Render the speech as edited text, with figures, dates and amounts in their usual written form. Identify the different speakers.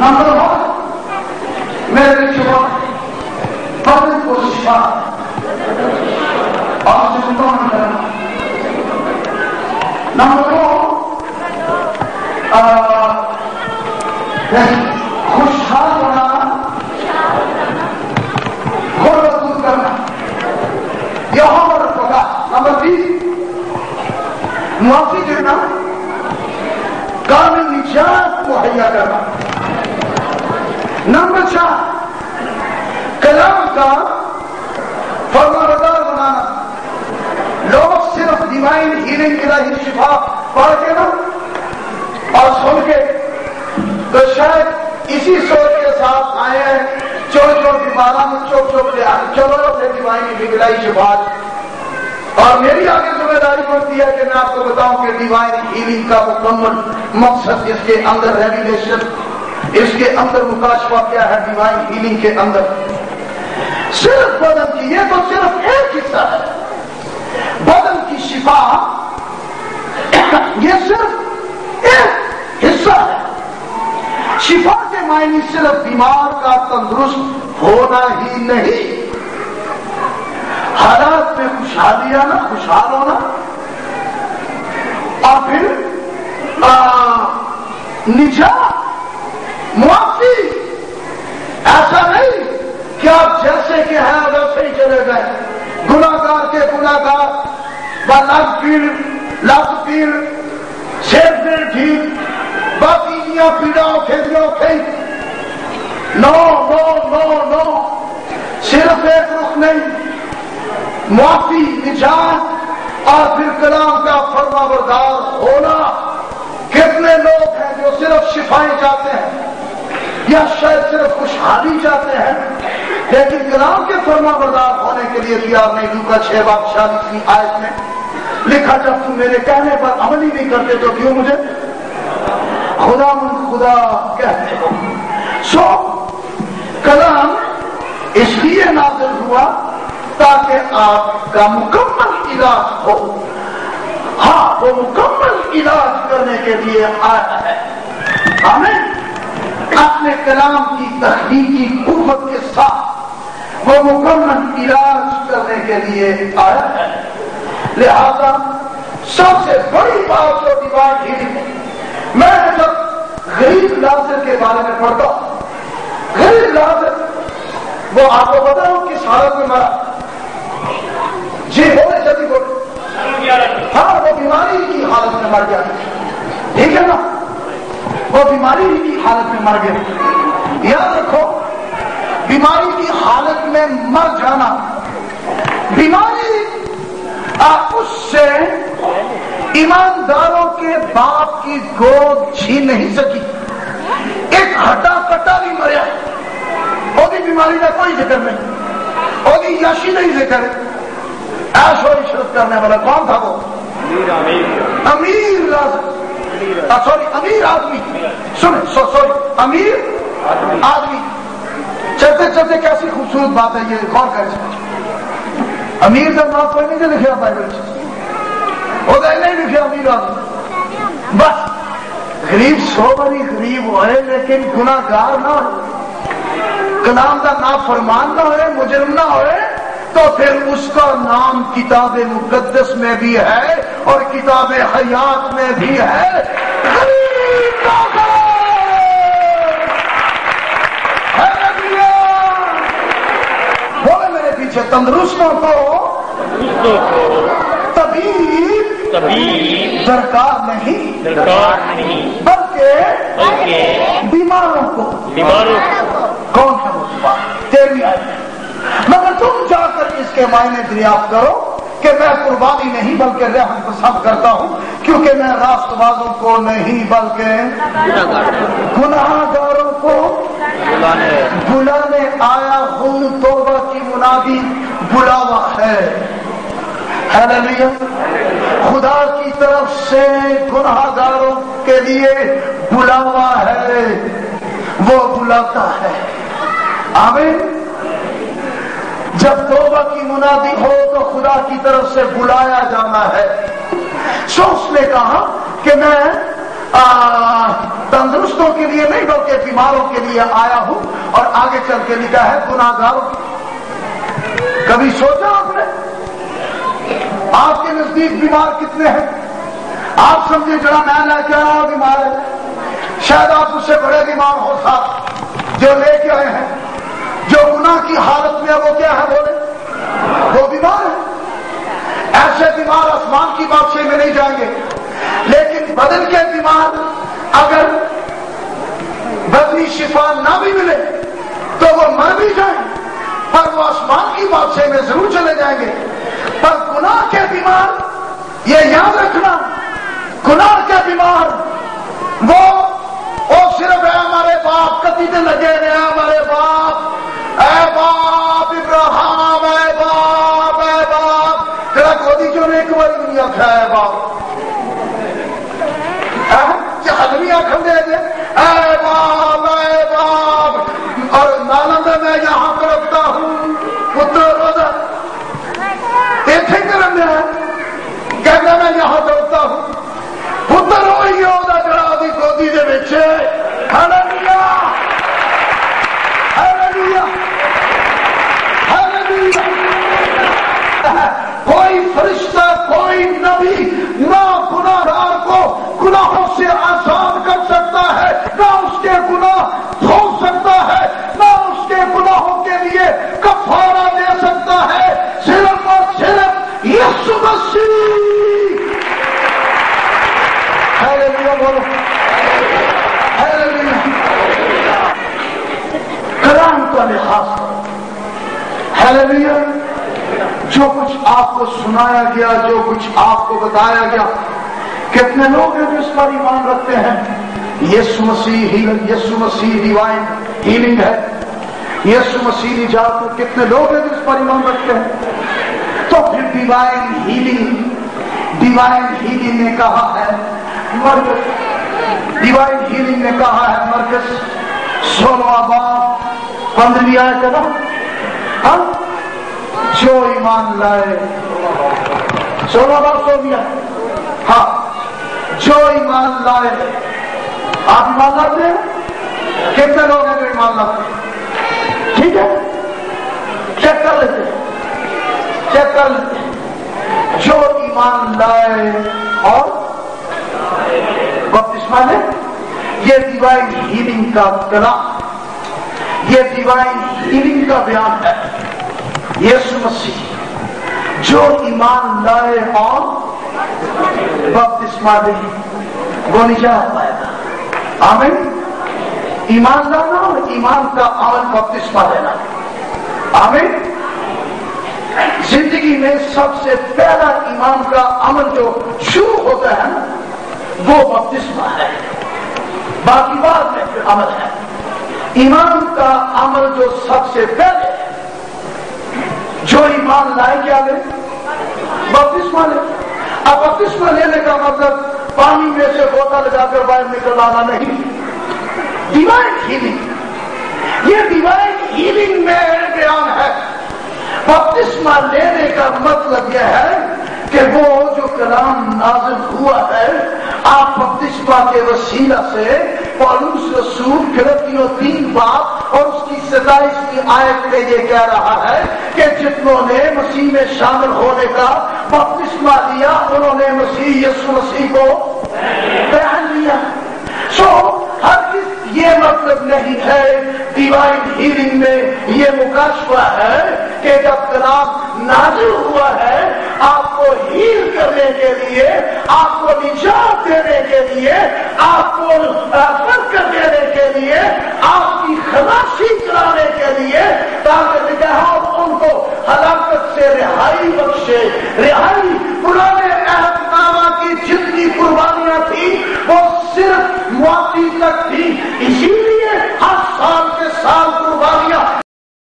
Speaker 1: Number 1 میرے شفا بدن کو شفا اور اسے مکمل کرنا. نمبر 2 خوشحال بنانا، غربت دور کرنا، یہاں پر ہوگا. نمبر 3 معافی دینا، کامل نجات مہیا کرنا. نمبر 4 کلام کا فرمانبردار بنانا. لوگ صرف ڈیوائن ہیلنگ الہی شفا پڑھ کے نا اور سن کے تو شاید اسی سوچ کے ساتھ آئے ہیں چور بیماروں میں چوک لے آئے چلو پھر ڈیوائن ہیلنگ الہی شفا. اور میری آگے ذمہ داری بنتی ہے کہ میں آپ کو بتاؤں کہ ڈیوائن ہیلنگ کا مکمل مقصد، اس کے اندر ریویلیشن، اس کے اندر مکاشفہ کیا ہے. ڈیوائن ہیلنگ کے اندر صرف بدن کی، یہ تو صرف ایک حصہ ہے. بدن کی شفا یہ صرف ایک حصہ ہے. شفا کے معنی صرف بیمار کا تندرست ہونا ہی نہیں، حالات میں خوشحالی آنا، خوشحال ہونا، اور پھر نجات، معافی. ایسا نہیں کہ آپ جیسے کہ ہیں ویسے ہی چلے گئے. گناہگار کے گناہگار، لاکھ پیر شیر پیر ٹھیک، باقی پیڑاؤں کھیلیوں. نو نو نو نو، صرف ایک رخ نہیں، معافی، نجات اور پھر کلام کا فرما بردار ہونا. کتنے لوگ ہیں جو صرف شفائیں چاہتے ہیں یا شاید صرف خوشحالی چاہتے ہیں لیکن کلام کے فرما بردار ہونے کے لیے تیار نہیں. لوکا 6:46 آیت میں لکھا جب تم میرے کہنے پر عمل ہی نہیں کرتے تو کیوں مجھے خدا من خدا کہتے ہو. سو کلام اس لیے نازل ہوا تاکہ آپ کا مکمل علاج ہو. ہاں، وہ مکمل علاج کرنے کے لیے آیا ہے. ہمیں اپنے کلام کی تخلیقی قوت کے ساتھ وہ مکمل علاج کرنے کے لیے آیا ہے. لہذا سب سے بڑی بات جو ڈیوائن ہیلنگ، میں جب غریب لازر کے بارے میں پڑھتا ہوں، غریب لازر وہ آپ کو پتا ہو کس حالت میں مرا؟ جی بولے جلدی بولے. ہاں، وہ بیماری کی حالت میں مر گیا. ٹھیک ہے نا، وہ بیماری کی حالت میں مر گیا. یاد رکھو، بیماری کی حالت میں مر جانا، بیماری اس سے ایمانداروں کے باپ کی گود چھین نہیں سکی. ایک ہٹا کٹا بھی مریا، وہ بھی بیماری کا کوئی ذکر نہیں، وہ بھی یاشی نہیں ذکر. عیش و عشرت کرنے والا کون تھا؟ وہ امیر امیر آدمی. سوری امیر آدمی. چلتے چلتے کیسی خوبصورت بات ہے یہ، غور کر سکتے. امیر کا نام کوئی نہیں لکھا بائبل سے، وہ نہیں لکھا امیر آدمی. بس غریب سو بری غریب ہوئے لیکن گناہگار نہ ہوئے، کلام کا نافرمان نہ ہوئے، مجرم نہ ہوئے، تو پھر اس کا نام کتاب مقدس میں بھی ہے اور کتاب حیات میں بھی ہے. بولے میرے پیچھے، تندرستوں کو طبیب درکار نہیں بلکہ بیماروں کو. کون ہے وہ بیمار؟ تیری آئی. مگر تم جا کر اس کے معنی دریافت کرو کہ میں قربانی نہیں بلکہ رحم پسند کرتا ہوں، کیونکہ میں راست بازوں کو نہیں بلکہ گناہ گاروں کو بلانے آیا ہوں. توبہ کی منادی بلاوا ہے. ہلیلویا. خدا کی طرف سے گناہ گاروں کے لیے بلاوا ہے، وہ بلاتا ہے. آمین. جب توبہ کی منادی ہو تو خدا کی طرف سے بلایا جانا ہے. سو اس نے کہا کہ میں तंदुरुस्तों के लिए नहीं बल्कि बीमारों के लिए आया हूं। और आगे चल के लिखा है गुनाहगारों की। कभी सोचा आपने आपके नजदीक बीमार कितने हैं? आप समझे जरा मैं लेके आया बीमार है, शायद आप उससे बड़े बीमार हो साहब जो लेके आए हैं, जो गुनाह की हालत में वो क्या है बोले, वो बीमार है। ऐसे बीमार आसमान की बादशाही में नहीं जाएंगे, लेकिन बदन के बीमार अगर बदनी शिफा ना भी मिले तो वो मर भी जाए, पर वो आसमान की बादशाही में जरूर चले जाएंगे। पर गुनाह के बीमार, ये याद रखना, गुनाह के बीमार वो सिर्फ है हमारे बाप कतीते लगे रहे, हमारे बाप ऐ बाप इब्राहिम, ऐ बाप तेरा गोदी क्यों नहीं एक बार नहीं आखा है बाप, आदमी आखन दे दे ऐ बाप और नालंदा मैं यहां पर रखता हूं पुत्र रोजा इतने करन दे कहना मैं यहां पर रखता हूं पुत्र रोई ओदा जड़ा ओदी गोदी दे विच। Hallelujah hallelujah hallelujah. कोई फरिश्ता कोई नबी ना गुनाहगार को गुनाहों से आजाद कर सकता है, ना उसके गुनाह धो सकता है, ना उसके गुनाहों के लिए कफारा दे सकता है, सिर्फ और सिर्फ यीशु मसीह। हालेलुया बोलो हालेलुया। कलाम का लिहाज हालेलुया। जो कुछ आपको सुनाया गया, जो कुछ आपको बताया गया, कितने लोग हैं जो इस पर ईमान रखते हैं? यीशु मसीह डिवाइन हीलिंग है, यीशु मसीह निजात है। कितने लोग हैं जो इस पर ईमान रखते हैं? तो फिर डिवाइन हीलिंग ने कहा है मरकस, डिवाइन हीलिंग ने कहा है मरकस 16वां बाब 15वीं आयत है ना, जो ईमान लाए 16वां बाब 16वीं, हाँ जो ईमान लाए। आप ईमान लाते हैं? कितने लोग हैं जो ईमान लाते हैं? ठीक है, चेक कर लेते हैं। जो ईमान लाए और बपतिस्मा ले, ये डिवाइन हीलिंग का कलाम, ये डिवाइन हीलिंग का बयान है। यीशु मसीह जो ईमान लाए और बपतिस्मा ले वो निजात पाएगा। आमीन। ईमान लाना और ईमान का अमल बपतिस्मा लेना। आमीन। जिंदगी में सबसे पहला ईमान का अमल जो शुरू होता है ना, वो बपतिस्मा है, बाकी बात में फिर अमल है। ईमान का अमल जो सबसे पहले, जो ईमान लाए क्या ले? बपतिस्मा ले। अब बपतिस्मा लेने का मतलब पानी में से बोतल लगाकर बाहर निकल आना नहीं। डिवाइन हीलिंग, ये डिवाइन हीलिंग में बयान है। बपतिस्मा लेने का मतलब यह है कि वो जो कलाम नाज़िल हुआ है, आप बपतिस्मा के वसीला से पौलुस रसूल फिलिप्पियों 3 बाब और उसकी 27वीं आयत में ये कह रहा है कि जितनों ने मसीह में शामिल होने का बपतिस्मा लिया, उन्होंने यीशु मसीह को पहन लिया। हर ये मतलब नहीं है, डिवाइन हीलिंग में ये मुकाशवा है कि जब कलाम नाज़िल हुआ है, आपको हील करने के लिए, आपको निजात देने के लिए, आपको बरकत देने के लिए, आपकी खलासी कराने के लिए, ताकि उनको हलाकत से रिहाई बख्शे। रिहाई पुराने अहदनामा की जितनी कुर्बानियां थी वो सिर्फ मौती तक थी, इसीलिए हर साल के साल कुर्बानी